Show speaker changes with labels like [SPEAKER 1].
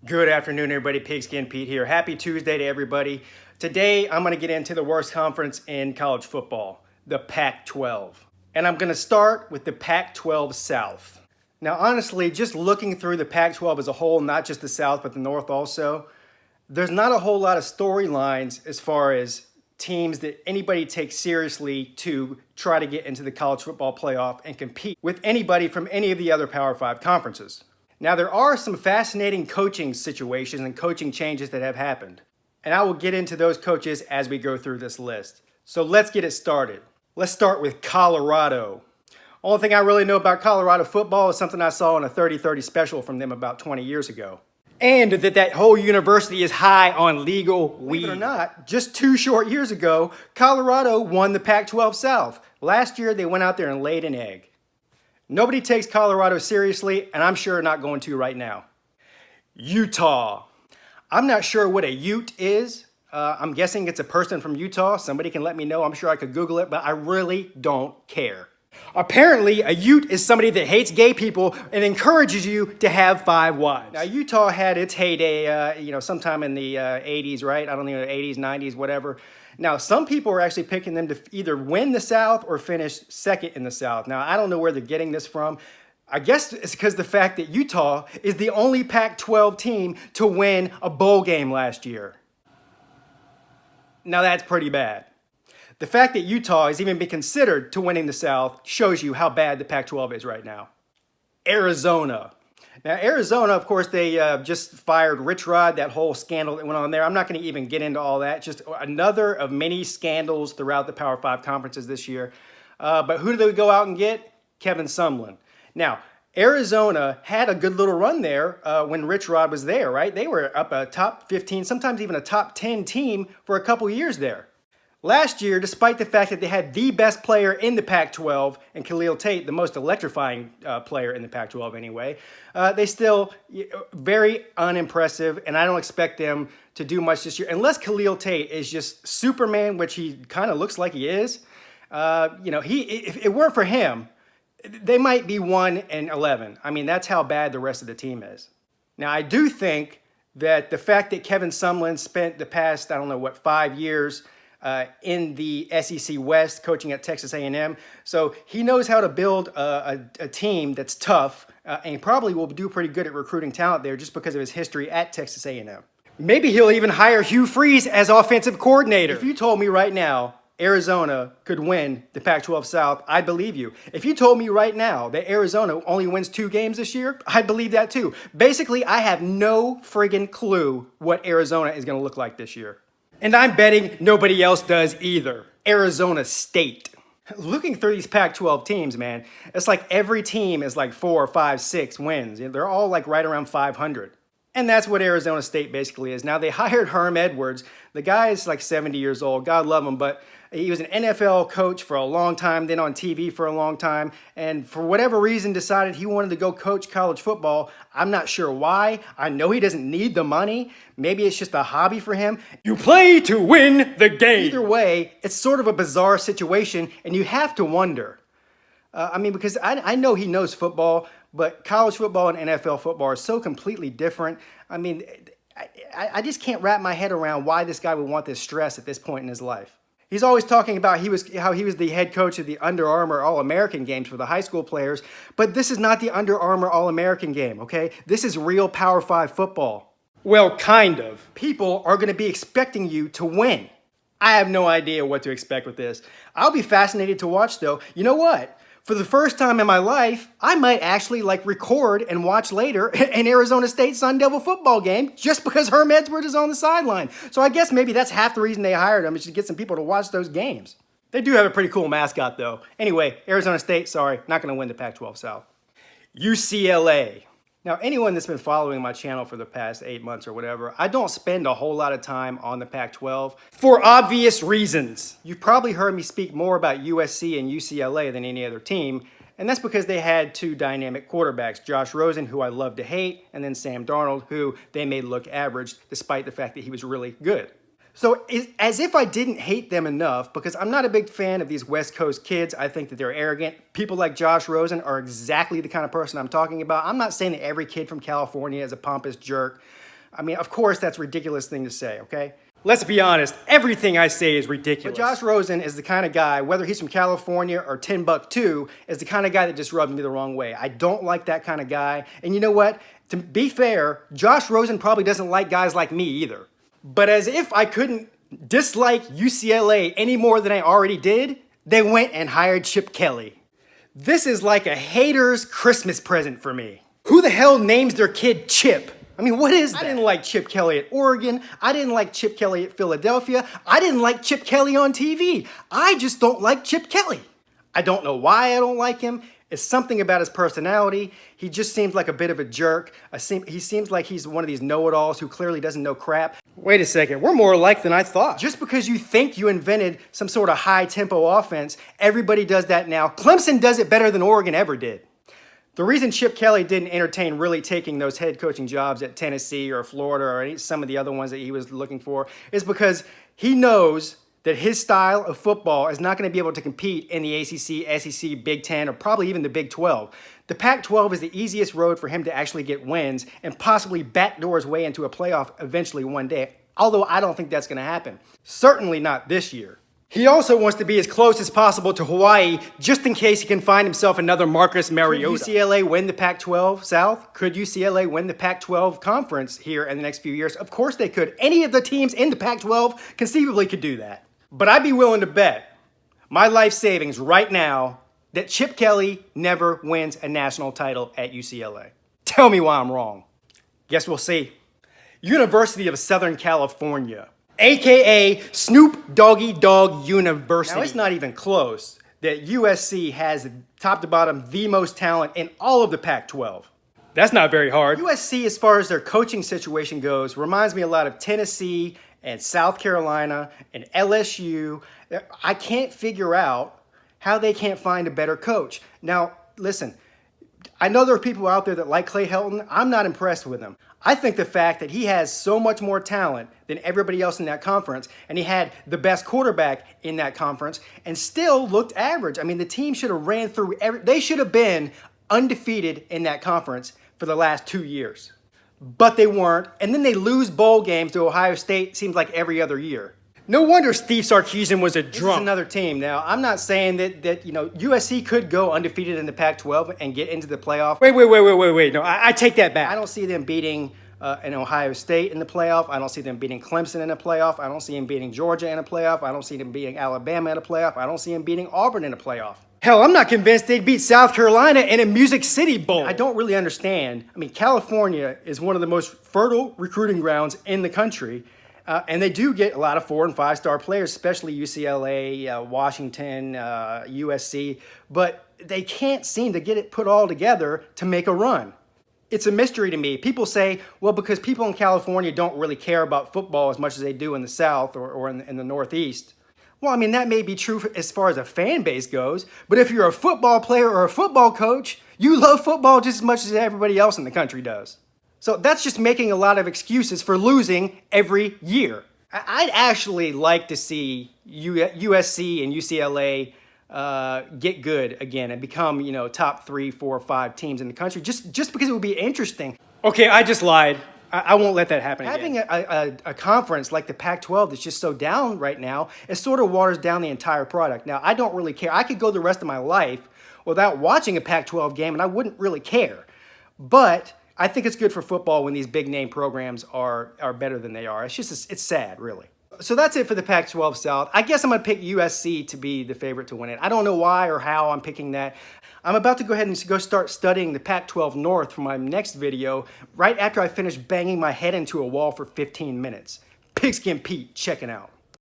[SPEAKER 1] Good afternoon, everybody. Pigskin Pete here. Happy Tuesday to everybody. Today, I'm going to get into the worst conference in college football, the Pac-12. And I'm going to start with the Pac-12 South. Now, honestly, just looking through the Pac-12 as a whole, not just the South, but the North also, there's not a whole lot of storylines as far as teams that anybody takes seriously to try to get into the college football playoff and compete with anybody from any of the other Power 5 conferences. Now, there are some fascinating coaching situations and coaching changes that have happened. And I will get into those coaches as we go through this list. So let's get it started. Let's start with Colorado. Only thing I really know about Colorado football is something I saw in a 30-30 special from them about 20 years ago. And that whole university is high on legal weed. Believe it or not, just 2 short years ago, Colorado won the Pac-12 South. Last year, they went out there and laid an egg. Nobody takes Colorado seriously, and I'm sure not going to right now. Utah. I'm not sure what a Ute is. I'm guessing it's a person from Utah. Somebody can let me know. I'm sure I could Google it, but I really don't care. Apparently, a Ute is somebody that hates gay people and encourages you to have 5 wives. Now, Utah had its heyday, sometime in the 80s, right? I don't know, 80s, 90s, whatever. Now, some people are actually picking them to either win the South or finish second in the South. Now, I don't know where they're getting this from. I guess it's because the fact that Utah is the only Pac-12 team to win a bowl game last year. Now, that's pretty bad. The fact that Utah has even been considered to winning the South shows you how bad the Pac-12 is right now. Arizona. Now, Arizona, of course, they just fired Rich Rod, that whole scandal that went on there. I'm not going to even get into all that. Just another of many scandals throughout the Power 5 conferences this year. But who did they go out and get? Kevin Sumlin. Now, Arizona had a good little run there when Rich Rod was there, right? They were up a top 15, sometimes even a top 10 team for a couple years there. Last year, despite the fact that they had the best player in the Pac-12, and Khalil Tate, the most electrifying player in the Pac-12 anyway, they still very unimpressive, and I don't expect them to do much this year. Unless Khalil Tate is just Superman, which he kind of looks like he is. If it weren't for him, they might be 1-11. I mean, that's how bad the rest of the team is. Now, I do think that the fact that Kevin Sumlin spent the past, 5 years in the SEC West, coaching at Texas A&M. So he knows how to build a team that's tough, and he probably will do pretty good at recruiting talent there just because of his history at Texas A&M. Maybe he'll even hire Hugh Freeze as offensive coordinator. If you told me right now Arizona could win the Pac-12 South, I'd believe you. If you told me right now that Arizona only wins 2 games this year, I'd believe that too. Basically, I have no friggin' clue what Arizona is going to look like this year. And I'm betting nobody else does either. Arizona State. Looking through these Pac-12 teams, man, it's like every team is like 4, 5, 6 wins. They're all like right around 500. And that's what Arizona State basically is. Now, they hired Herm Edwards. The guy is like 70 years old. God love him, but he was an NFL coach for a long time, then on TV for a long time, and for whatever reason decided he wanted to go coach college football. I'm not sure why. I know he doesn't need the money. Maybe it's just a hobby for him. You play to win the game. Either way, it's sort of a bizarre situation, and you have to wonder. Because I know he knows football, but college football and NFL football are so completely different. I just can't wrap my head around why this guy would want this stress at this point in his life. He's always talking about how he was the head coach of the Under Armour All-American games for the high school players, but this is not the Under Armour All-American game, okay? This is real Power 5 football. Well, kind of. People are going to be expecting you to win. I have no idea what to expect with this. I'll be fascinated to watch, though. You know what? For the first time in my life, I might actually record and watch later an Arizona State Sun Devil football game just because Herm Edwards is on the sideline. So I guess maybe that's half the reason they hired him, is to get some people to watch those games. They do have a pretty cool mascot, though. Anyway, Arizona State, sorry, not going to win the Pac-12 South. UCLA. Now, anyone that's been following my channel for the past 8 months or whatever, I don't spend a whole lot of time on the Pac-12 for obvious reasons. You've probably heard me speak more about USC and UCLA than any other team, and that's because they had 2 dynamic quarterbacks, Josh Rosen, who I love to hate, and then Sam Darnold, who they made look average despite the fact that he was really good. So as if I didn't hate them enough, because I'm not a big fan of these West Coast kids. I think that they're arrogant. People like Josh Rosen are exactly the kind of person I'm talking about. I'm not saying that every kid from California is a pompous jerk, I mean, of course, that's a ridiculous thing to say, okay? Let's be honest, everything I say is ridiculous. But Josh Rosen is the kind of guy, whether he's from California or Timbuktu, is the kind of guy that just rubs me the wrong way. I don't like that kind of guy. And you know what? To be fair, Josh Rosen probably doesn't like guys like me either. But as if I couldn't dislike UCLA any more than I already did, they went and hired Chip Kelly. This is like a hater's Christmas present for me. Who the hell names their kid Chip? I mean, what is that? I didn't like Chip Kelly at Oregon. I didn't like Chip Kelly at Philadelphia. I didn't like Chip Kelly on TV. I just don't like Chip Kelly. I don't know why I don't like him. It's something about his personality. He just seems like a bit of a jerk. He seems like he's one of these know-it-alls who clearly doesn't know crap. Wait a second, we're more alike than I thought. Just because you think you invented some sort of high-tempo offense, everybody does that now. Clemson does it better than Oregon ever did. The reason Chip Kelly didn't entertain really taking those head coaching jobs at Tennessee or Florida or some of the other ones that he was looking for is because he knows that his style of football is not going to be able to compete in the ACC, SEC, Big Ten, or probably even the Big 12. The Pac-12 is the easiest road for him to actually get wins and possibly backdoor his way into a playoff eventually one day, although I don't think that's going to happen. Certainly not this year. He also wants to be as close as possible to Hawaii just in case he can find himself another Marcus Mariota. Could UCLA win the Pac-12 South? Could UCLA win the Pac-12 conference here in the next few years? Of course they could. Any of the teams in the Pac-12 conceivably could do that. But I'd be willing to bet my life savings right now that Chip Kelly never wins a national title at UCLA. Tell me why I'm wrong. Guess we'll see. University of Southern California, AKA Snoop Doggy Dogg University. Now, it's not even close that USC has top to bottom the most talent in all of the Pac-12. That's not very hard. USC, as far as their coaching situation goes, reminds me a lot of Tennessee and South Carolina and LSU. I can't figure out how they can't find a better coach. Now, listen, I know there are people out there that like Clay Helton. I'm not impressed with him. I think the fact that he has so much more talent than everybody else in that conference, and he had the best quarterback in that conference, and still looked average. I mean, the team should have ran through they should have been undefeated in that conference for the last 2 years. But they weren't, and then they lose bowl games to Ohio State, seems like every other year. No wonder Steve Sarkisian was a drunk. This is another team. Now, I'm not saying that USC could go undefeated in the Pac-12 and get into the playoff. Wait. No, I take that back. I don't see them beating an Ohio State in the playoff. I don't see them beating Clemson in a playoff. I don't see them beating Georgia in a playoff. I don't see them beating Alabama in a playoff. I don't see them beating Auburn in a playoff. Hell, I'm not convinced they'd beat South Carolina in a Music City Bowl. I don't really understand. I mean, California is one of the most fertile recruiting grounds in the country. And they do get a lot of 4- and 5-star players, especially UCLA, Washington, USC. But they can't seem to get it put all together to make a run. It's a mystery to me. People say, well, because people in California don't really care about football as much as they do in the South or in the Northeast. Well, I mean, that may be true as far as a fan base goes, but if you're a football player or a football coach, you love football just as much as everybody else in the country does. So that's just making a lot of excuses for losing every year. I'd actually like to see USC and UCLA get good again and become, top 3, 4, 5 teams in the country just because it would be interesting. Okay, I just lied. I won't let that happen again. Having a conference like the Pac-12 that's just so down right now, it sort of waters down the entire product. Now, I don't really care. I could go the rest of my life without watching a Pac-12 game, and I wouldn't really care. But I think it's good for football when these big-name programs are better than they are. It's sad, really. So that's it for the Pac-12 South. I guess I'm going to pick USC to be the favorite to win it. I don't know why or how I'm picking that. I'm about to go ahead and go start studying the Pac-12 North for my next video right after I finish banging my head into a wall for 15 minutes. Pigskin Pete, checking out.